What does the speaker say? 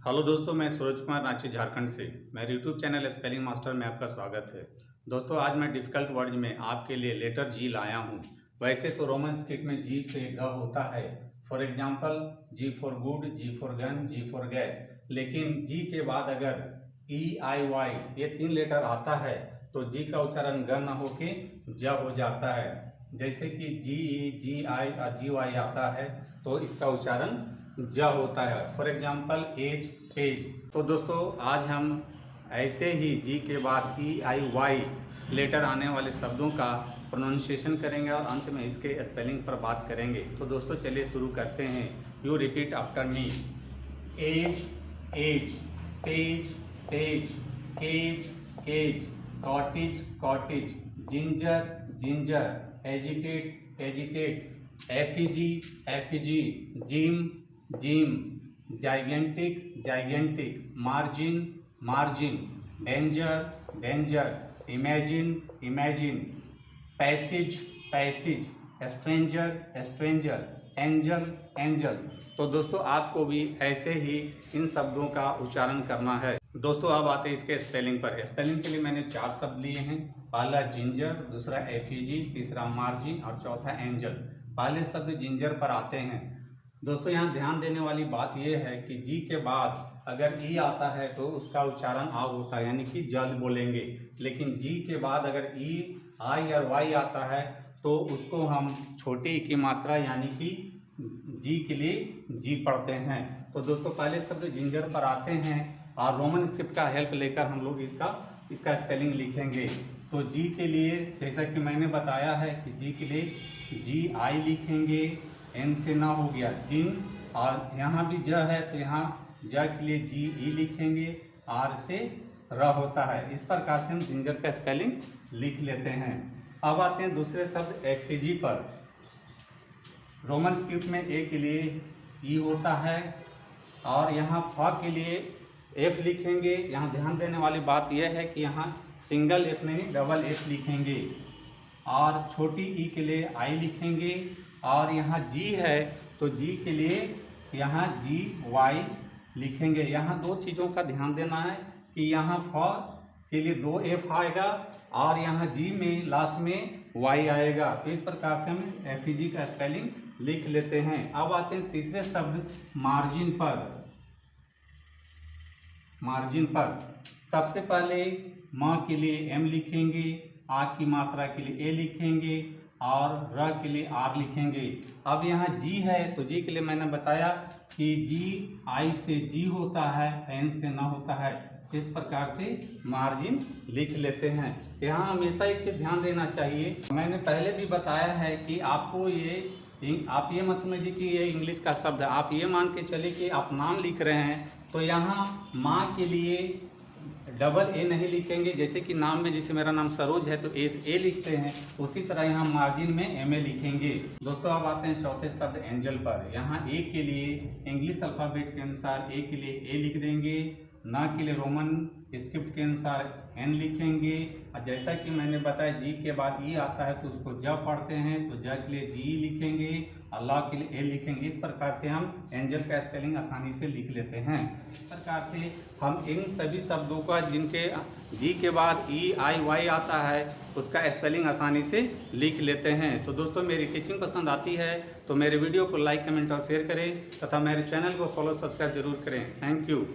Hello दोस्तों, मैं सूरज कुमार रांची झारखंड से मेरे यूट्यूब चैनल स्पेलिंग मास्टर में आपका स्वागत है। दोस्तों, आज मैं डिफ़िकल्ट वर्ड में आपके लिए लेटर जी लाया हूँ। वैसे तो रोमन स्क्रिप्ट में जी से ग होता है। For example, G for good, G for gun, G for gas. लेकिन जी के बाद अगर ई आई वाई ये 3 लेटर आता है तो जी का उच्चारण ग न होके ज हो जाता है। जैसे कि जी ई, जी आई और जी वाई आता है तो इसका उच्चारण ज होता है। For example, age, page. तो दोस्तों, आज हम ऐसे ही जी के बाद ई आई वाई लेटर आने वाले शब्दों का प्रोनाउंसिएशन करेंगे और अंत में इसके स्पेलिंग पर बात करेंगे। तो दोस्तों, चलिए शुरू करते हैं। You repeat after me. Age, age, page, page, cage, cage, cottage, cottage, ginger, ginger, agitate, agitate, effigy, effigy, gym, gym, gigantic, gigantic, margin, margin, danger, danger, imagine, imagine, passage, passage, stranger, stranger, angel, angel. तो दोस्तों, आपको भी ऐसे ही इन शब्दों का उच्चारण करना है। दोस्तों, अब आते हैं इसके स्पेलिंग पर। स्पेलिंग के लिए मैंने 4 शब्द लिए हैं। पहला जिंजर, दूसरा एफिजी, तीसरा मार्जिन और चौथा एंजल। पहले शब्द जिंजर पर आते हैं। दोस्तों, यहाँ ध्यान देने वाली बात यह है कि जी के बाद अगर ई आता है तो उसका उच्चारण आ होता है, यानी कि जल बोलेंगे। लेकिन जी के बाद अगर ई, आई और वाई आता है तो उसको हम छोटे ई की मात्रा यानी कि जी के लिए जी पढ़ते हैं। तो दोस्तों, पहले शब्द जिंजर पर आते हैं और रोमन स्क्रिप्ट का हेल्प लेकर हम लोग इसका स्पेलिंग लिखेंगे। तो जी के लिए, जैसा कि मैंने बताया है कि जी के लिए जी आई लिखेंगे, एन से ना हो गया जिन, और यहाँ भी ज है तो यहाँ ज के लिए जी ई लिखेंगे, आर से र होता है। इस प्रकार से हम जिंजर का स्पेलिंग लिख लेते हैं। अब आते हैं दूसरे शब्द एफिजी पर। रोमन स्क्रिप्ट में ए के लिए ई होता है और यहाँ फ के लिए एफ लिखेंगे। यहाँ ध्यान देने वाली बात यह है कि यहाँ सिंगल एफ नहीं डबल एफ लिखेंगे, और छोटी ई के लिए आई लिखेंगे। और यहाँ जी है तो जी के लिए यहाँ जी वाई लिखेंगे। यहाँ 2 चीज़ों का ध्यान देना है कि यहाँ फ के लिए 2 एफ आएगा और यहाँ जी में लास्ट में वाई आएगा। तो इस प्रकार से हम एफिजी का स्पेलिंग लिख लेते हैं। अब आते हैं तीसरे शब्द मार्जिन पर। मार्जिन पर सबसे पहले म के लिए एम लिखेंगे, आ की मात्रा के लिए ए लिखेंगे और र के लिए आर लिखेंगे। अब यहाँ जी है तो जी के लिए मैंने बताया कि जी आई से जी होता है, एन से न होता है। इस प्रकार से मार्जिन लिख लेते हैं। यहाँ हमेशा एक चीज़ ध्यान देना चाहिए, मैंने पहले भी बताया है कि आपको आप ये मत समझिए कि ये इंग्लिश का शब्द है। आप ये मान के चलिए कि आप नाम लिख रहे हैं तो यहाँ माँ के लिए डबल ए नहीं लिखेंगे। जैसे कि नाम में, जैसे मेरा नाम सरोज है तो एस ए लिखते हैं, उसी तरह यहाँ मार्जिन में एम ए लिखेंगे। दोस्तों, अब आते हैं चौथे शब्द एंजल पर। यहाँ ए के लिए इंग्लिश अल्फ़ाबेट के अनुसार ए के लिए ए लिख देंगे, ना के लिए रोमन स्क्रिप्ट के अनुसार एन लिखेंगे। और जैसा कि मैंने बताया जी के बाद ई आता है तो उसको ज पढ़ते हैं तो ज के लिए जी लिखेंगे, अल्लाह के लिए ए लिखेंगे। इस प्रकार से हम एंजल का स्पेलिंग आसानी से लिख लेते हैं। इस प्रकार से हम इन सभी शब्दों का जिनके जी के बाद ई आई वाई आता है उसका स्पेलिंग आसानी से लिख लेते हैं। तो दोस्तों, मेरी टीचिंग पसंद आती है तो मेरे वीडियो को लाइक, कमेंट और शेयर करें तथा मेरे चैनल को फॉलो, सब्सक्राइब जरूर करें। Thank you.